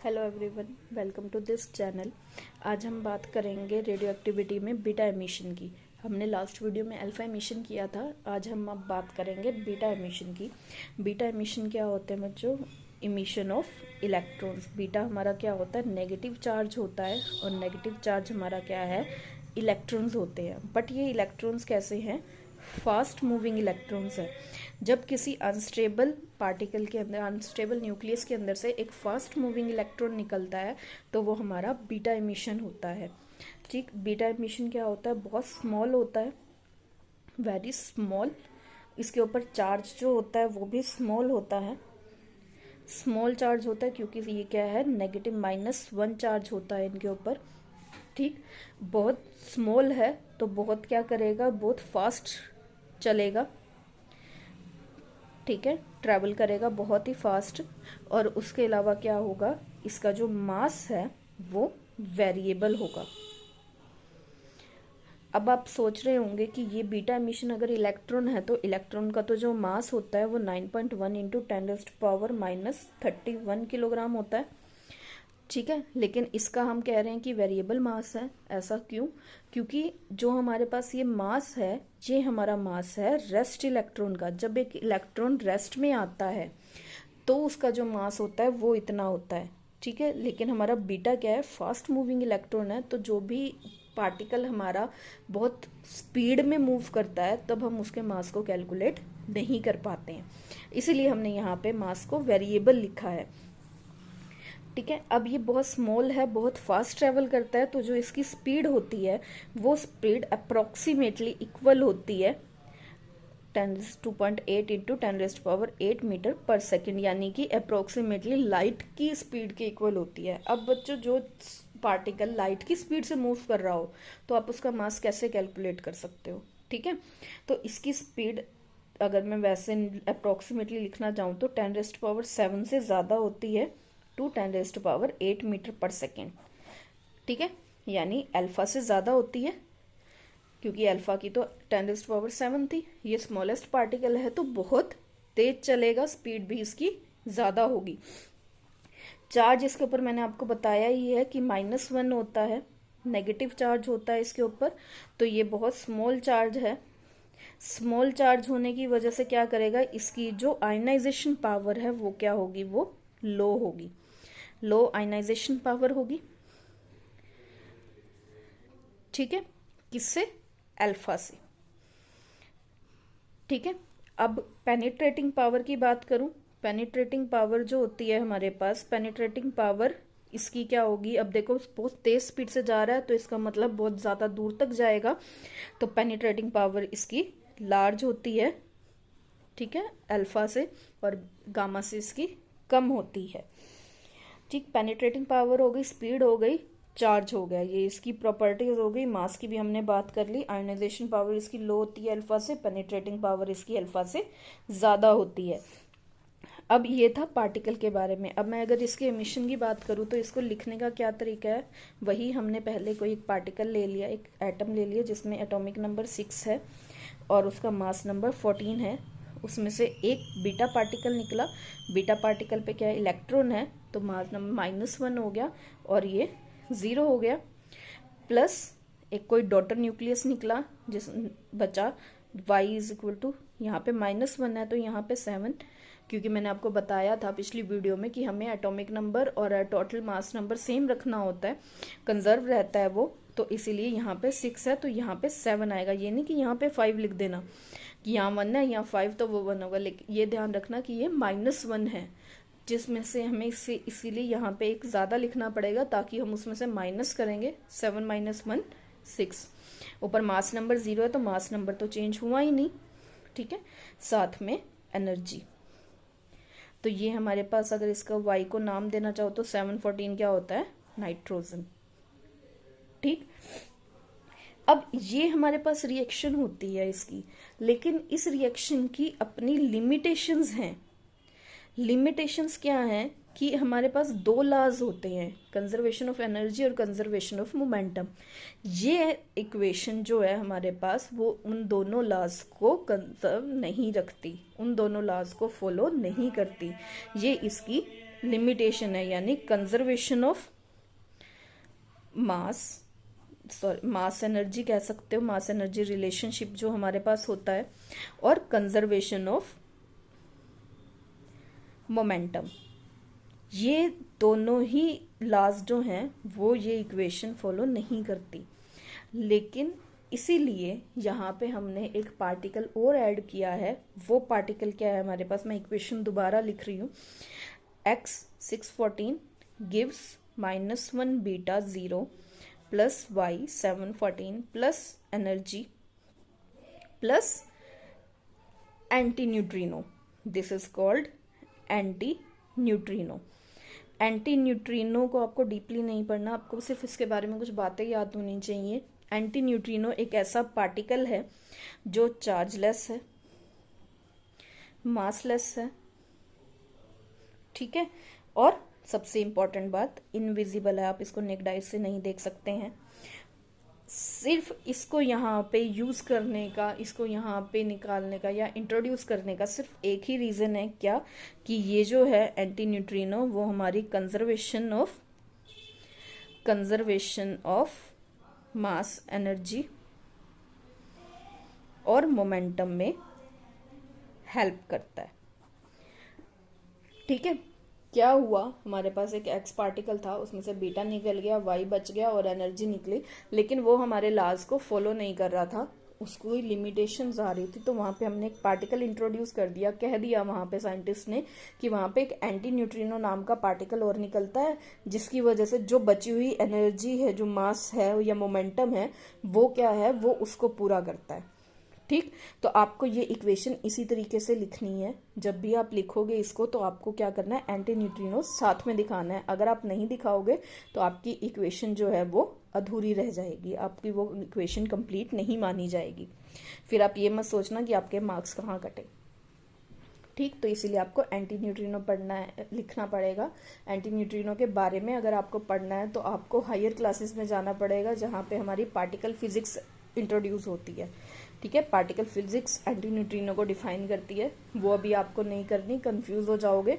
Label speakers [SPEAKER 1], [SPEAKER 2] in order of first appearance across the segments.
[SPEAKER 1] Hello everyone, welcome to this channel. आज हम बात करेंगे रेडियो एक्टिविटी में बीटा एमिशन की। हमने लास्ट वीडियो में अल्फा एमिशन किया था। आज हम अब बात करेंगे बीटा एमिशन की। बीटा एमिशन क्या होते हैं बच्चों? Emission of electrons. बीटा हमारा क्या होता है? नेगेटिव चार्ज होता है, और नेगेटिव चार्ज हमारा क्या है? इलेक्ट्रॉन्स होते हैं। बट ये इलेक्ट्रॉन्स कैसे हैं? फास्ट मूविंग इलेक्ट्रॉन्स है। जब किसी अनस्टेबल पार्टिकल के अंदर, अनस्टेबल न्यूक्लियस के अंदर से एक फास्ट मूविंग इलेक्ट्रॉन निकलता है तो वो हमारा बीटा एमिशन होता है। ठीक, बीटा एमिशन क्या होता है? बहुत स्मॉल होता है, वेरी स्मॉल। इसके ऊपर चार्ज जो होता है वो भी स्मॉल होता है। स्मॉल चार्ज होता है क्योंकि ये क्या है? नेगेटिव -1 चार्ज होता है इनके ऊपर। ठीक, बहुत स्मॉल है तो बहुत क्या करेगा? बहुत फास्ट चलेगा। ठीक है, ट्रैवल करेगा बहुत ही फास्ट। और उसके अलावा क्या होगा? इसका जो मास है वो वेरिएबल होगा। अब आप सोच रहे होंगे कि ये बीटा एमिशन अगर इलेक्ट्रॉन है तो इलेक्ट्रॉन का तो जो मास होता है वो 9.1 इंटू 10⁻⁻31 किलोग्राम होता है। ठीक है, लेकिन इसका हम कह रहे हैं कि वेरिएबल मास है। ऐसा क्यों? क्योंकि जो हमारे पास ये मास है, ये हमारा मास है रेस्ट इलेक्ट्रॉन का। जब एक इलेक्ट्रॉन रेस्ट में आता है तो उसका जो मास होता है वो इतना होता है। ठीक है, लेकिन हमारा बीटा क्या है? फास्ट मूविंग इलेक्ट्रॉन है। तो जो भी पार्टिकल हमारा बहुत स्पीड में मूव करता है तब हम उसके मास को कैलकुलेट नहीं कर पाते हैं, इसीलिए हमने यहाँ पे मास को वेरिएबल लिखा है। ठीक है, अब ये बहुत स्मॉल है, बहुत फास्ट ट्रेवल करता है, तो जो इसकी स्पीड होती है वो स्पीड अप्रोक्सीमेटली इक्वल होती है 2.8 इंटू 10⁻8 मीटर पर सेकेंड, यानी कि अप्रोक्सीमेटली लाइट की स्पीड के इक्वल होती है। अब बच्चों, जो पार्टिकल लाइट की स्पीड से मूव कर रहा हो तो आप उसका मास कैसे कैलकुलेट कर सकते हो? ठीक है, तो इसकी स्पीड अगर मैं वैसे अप्रोक्सीमेटली लिखना चाहूँ तो 10⁻7 से ज़्यादा होती है टू 10⁻8 मीटर पर सेकेंड। ठीक है, यानी अल्फा से ज़्यादा होती है, क्योंकि अल्फा की तो 10⁻7 थी। ये स्मॉलेस्ट पार्टिकल है तो बहुत तेज चलेगा, स्पीड भी इसकी ज़्यादा होगी। चार्ज इसके ऊपर मैंने आपको बताया ही है कि -1 होता है, नेगेटिव चार्ज होता है इसके ऊपर। तो ये बहुत स्मॉल चार्ज है। स्मॉल चार्ज होने की वजह से क्या करेगा? इसकी जो आयनाइजेशन पावर है वो क्या होगी? वो लो होगी, लो आयनाइजेशन पावर होगी। ठीक है, किससे? अल्फा से। ठीक है, अब पेनिट्रेटिंग पावर की बात करूं। पेनिट्रेटिंग पावर जो होती है हमारे पास, पेनिट्रेटिंग पावर इसकी क्या होगी? अब देखो, बहुत तेज स्पीड से जा रहा है तो इसका मतलब बहुत ज़्यादा दूर तक जाएगा, तो पेनिट्रेटिंग पावर इसकी लार्ज होती है। ठीक है, अल्फा से, और गामा से इसकी कम होती है। ठीक, पेनिट्रेटिंग पावर हो गई, स्पीड हो गई, चार्ज हो गया, ये इसकी प्रॉपर्टीज हो गई। मास की भी हमने बात कर ली। आयनाइजेशन पावर इसकी लो होती है अल्फा से, पेनिट्रेटिंग पावर इसकी अल्फा से ज़्यादा होती है। अब ये था पार्टिकल के बारे में। अब मैं अगर इसके एमिशन की बात करूँ तो इसको लिखने का क्या तरीका है? वही हमने पहले कोई एक पार्टिकल ले लिया, एक एटम ले लिया जिसमें एटॉमिक नंबर 6 है और उसका मास नंबर 14 है। उसमें से एक बीटा पार्टिकल निकला। बीटा पार्टिकल पे क्या है? इलेक्ट्रॉन है, तो मास नंबर -1 हो गया और ये 0 हो गया। प्लस एक कोई डॉटर न्यूक्लियस निकला जिस बचा y इज इक्वल टू, यहाँ पे -1 है तो यहाँ पे 7, क्योंकि मैंने आपको बताया था पिछली वीडियो में कि हमें एटॉमिक नंबर और टोटल मास नंबर सेम रखना होता है, कंजर्व रहता है वो, तो इसीलिए यहाँ पे 6 है तो यहाँ पे 7 आएगा। ये नहीं कि यहाँ पे 5 लिख देना कि यहाँ 1 है, यहाँ 5 तो वो 1 होगा, लेकिन ये ध्यान रखना कि ये -1 है, जिसमें से हमें इसीलिए यहाँ पे एक ज़्यादा लिखना पड़ेगा ताकि हम उसमें से माइनस करेंगे। 7 - 1 6। ऊपर मास नंबर 0 है तो मास नंबर तो चेंज हुआ ही नहीं। ठीक है, साथ में एनर्जी। तो ये हमारे पास, अगर इसका y को नाम देना चाहो तो 714 क्या होता है? नाइट्रोजन। ठीक, अब ये हमारे पास रिएक्शन होती है इसकी, लेकिन इस रिएक्शन की अपनी लिमिटेशंस हैं। लिमिटेशंस क्या हैं? कि हमारे पास 2 लॉज होते हैं, कंजर्वेशन ऑफ एनर्जी और कंजर्वेशन ऑफ मोमेंटम। ये इक्वेशन जो है हमारे पास वो उन दोनों लॉज को कंजर्व नहीं रखती, उन दोनों लॉज को फॉलो नहीं करती। ये इसकी लिमिटेशन है, यानी conservation of mass, sorry mass energy कह सकते हो, मास एनर्जी रिलेशनशिप जो हमारे पास होता है, और कंजर्वेशन ऑफ मोमेंटम। ये दोनों ही लॉज जो हैं वो ये इक्वेशन फॉलो नहीं करती, लेकिन इसीलिए यहाँ पे हमने एक पार्टिकल और ऐड किया है। वो पार्टिकल क्या है हमारे पास, मैं इक्वेशन दोबारा लिख रही हूँ। x 614 gives -1 beta 0 plus y 714 plus energy plus anti neutrino. This is called anti neutrino. Anti neutrino को आपको डीपली नहीं पढ़ना, आपको सिर्फ इसके बारे में कुछ बातें याद होनी चाहिए। एंटी न्यूट्रिनो एक ऐसा पार्टिकल है जो चार्जलेस है, मासलेस है, ठीक है, और सबसे इंपॉर्टेंट बात इनविजिबल है। आप इसको नेक्ड आई से नहीं देख सकते हैं। सिर्फ इसको यहाँ पे यूज करने का, इसको यहाँ पे निकालने का या इंट्रोड्यूस करने का सिर्फ एक ही रीजन है, क्या, कि ये जो है एंटी न्यूट्रिनो वो हमारी कंजर्वेशन ऑफ मास एनर्जी और मोमेंटम में हेल्प करता है। ठीक है, क्या हुआ, हमारे पास एक एक्स पार्टिकल था, उसमें से बीटा निकल गया, वाई बच गया और एनर्जी निकली, लेकिन वो हमारे लॉज को फॉलो नहीं कर रहा था, उसको लिमिटेशंस आ रही थी। तो वहां पे हमने एक पार्टिकल इंट्रोड्यूस कर दिया, कह दिया वहां पे साइंटिस्ट ने कि वहां पे एक एंटी न्यूट्रिनो नाम का पार्टिकल और निकलता है, जिसकी वजह से जो बची हुई एनर्जी है, जो मास है या मोमेंटम है, वो क्या है, वो उसको पूरा करता है। ठीक, तो आपको ये इक्वेशन इसी तरीके से लिखनी है। जब भी आप लिखोगे इसको तो आपको क्या करना है, एंटी न्यूट्रिनो साथ में दिखाना है। अगर आप नहीं दिखाओगे तो आपकी इक्वेशन जो है वो अधूरी रह जाएगी, आपकी वो इक्वेशन कंप्लीट नहीं मानी जाएगी। फिर आप ये मत सोचना कि आपके मार्क्स कहाँ कटे। ठीक, तो इसीलिए आपको एंटी न्यूट्रिनो पढ़ना है, लिखना पड़ेगा। एंटी न्यूट्रिनो के बारे में अगर आपको पढ़ना है तो आपको हायर क्लासेस में जाना पड़ेगा, जहाँ पे हमारी पार्टिकल फिजिक्स इंट्रोड्यूस होती है। ठीक है, पार्टिकल फिजिक्स एंटी न्यूट्रिनो को डिफाइन करती है, वो अभी आपको नहीं करनी, कंफ्यूज हो जाओगे।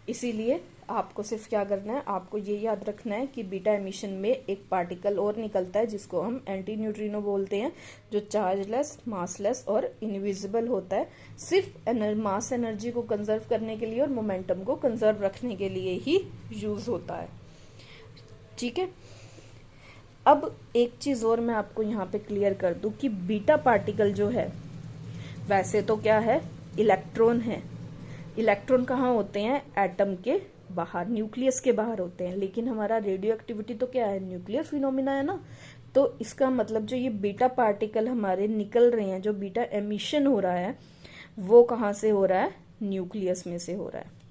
[SPEAKER 1] इसीलिए आपको सिर्फ क्या करना है, आपको ये याद रखना है कि बीटा एमिशन में एक पार्टिकल और निकलता है जिसको हम एंटी न्यूट्रिनो बोलते हैं, जो चार्जलेस, मासलेस और इनविजिबल होता है। सिर्फ मास एनर्जी को कंजर्व करने के लिए और मोमेंटम को कंजर्व रखने के लिए ही यूज होता है। ठीक है, अब एक चीज और मैं आपको यहाँ पे क्लियर कर दूं कि बीटा पार्टिकल जो है, वैसे तो क्या है, इलेक्ट्रॉन है। इलेक्ट्रॉन कहाँ होते हैं, एटम के बाहर, न्यूक्लियस के बाहर होते हैं। लेकिन हमारा रेडियो एक्टिविटी तो क्या है, न्यूक्लियर फिनोमिना है ना। तो इसका मतलब जो ये बीटा पार्टिकल हमारे निकल रहे हैं, जो बीटा एमिशन हो रहा है, वो कहाँ से हो रहा है, न्यूक्लियस में से हो रहा है।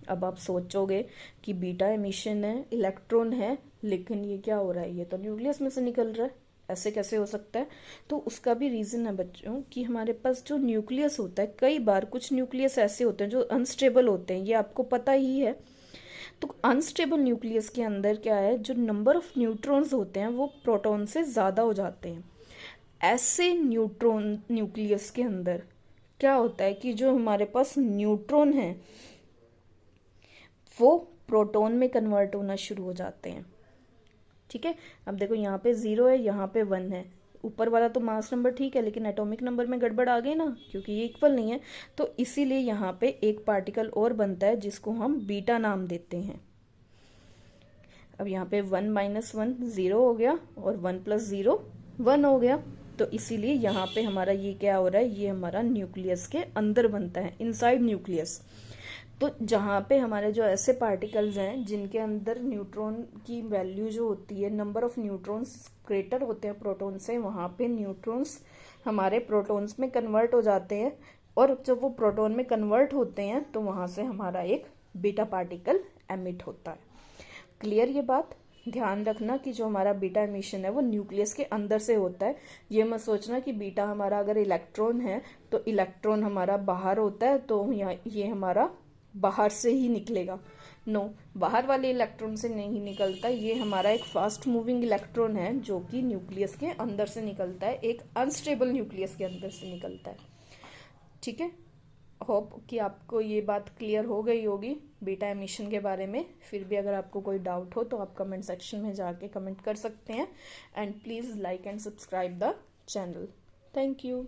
[SPEAKER 1] अब आप सोचोगे कि बीटा एमिशन है, इलेक्ट्रॉन है, लेकिन ये क्या हो रहा है, ये तो न्यूक्लियस में से निकल रहा है, ऐसे कैसे हो सकता है। तो उसका भी रीजन है बच्चों कि हमारे पास जो न्यूक्लियस होता है, कई बार कुछ न्यूक्लियस ऐसे होते हैं जो अनस्टेबल होते हैं, ये आपको पता ही है। तो अनस्टेबल न्यूक्लियस के अंदर क्या है, जो नंबर ऑफ न्यूट्रॉन्स होते हैं वो प्रोटॉन से ज्यादा हो जाते हैं। ऐसे न्यूक्लियस के अंदर क्या होता है कि जो हमारे पास न्यूट्रॉन है वो प्रोटॉन में कन्वर्ट होना शुरू हो जाते हैं। ठीक है, अब देखो यहाँ पे 0 है, यहाँ पे 1 है, ऊपर वाला तो मास नंबर ठीक है, लेकिन एटॉमिक नंबर में गड़बड़ आ गई ना, क्योंकि ये इक्वल नहीं है। तो इसीलिए यहाँ पे एक पार्टिकल और बनता है जिसको हम बीटा नाम देते हैं। अब यहाँ पे 1 - 1 0 हो गया और 1 + 0 1 हो गया। तो इसीलिए यहाँ पे हमारा ये क्या हो रहा है, ये हमारा न्यूक्लियस के अंदर बनता है, इनसाइड न्यूक्लियस। तो जहाँ पे हमारे जो ऐसे पार्टिकल्स हैं जिनके अंदर न्यूट्रॉन की वैल्यू जो होती है, नंबर ऑफ न्यूट्रॉन्स ग्रेटर होते हैं प्रोटॉन से, वहाँ पे न्यूट्रॉन्स हमारे प्रोटॉन्स में कन्वर्ट हो जाते हैं। और जब वो प्रोटॉन में कन्वर्ट होते हैं तो वहाँ से हमारा एक बीटा पार्टिकल एमिट होता है। क्लियर ये बात, ध्यान रखना कि जो हमारा बीटा एमिशन है वो न्यूक्लियस के अंदर से होता है। ये मत सोचना कि बीटा हमारा अगर इलेक्ट्रॉन है तो इलेक्ट्रॉन हमारा बाहर होता है, तो ये हमारा बाहर से ही निकलेगा। नो, बाहर वाले इलेक्ट्रॉन से नहीं निकलता, ये हमारा एक फास्ट मूविंग इलेक्ट्रॉन है जो कि न्यूक्लियस के अंदर से निकलता है, एक अनस्टेबल न्यूक्लियस के अंदर से निकलता है। ठीक है, होप कि आपको ये बात क्लियर हो गई होगी बीटा एमिशन के बारे में। फिर भी अगर आपको कोई डाउट हो तो आप कमेंट सेक्शन में जाके कमेंट कर सकते हैं। And please like and subscribe the channel. Thank you.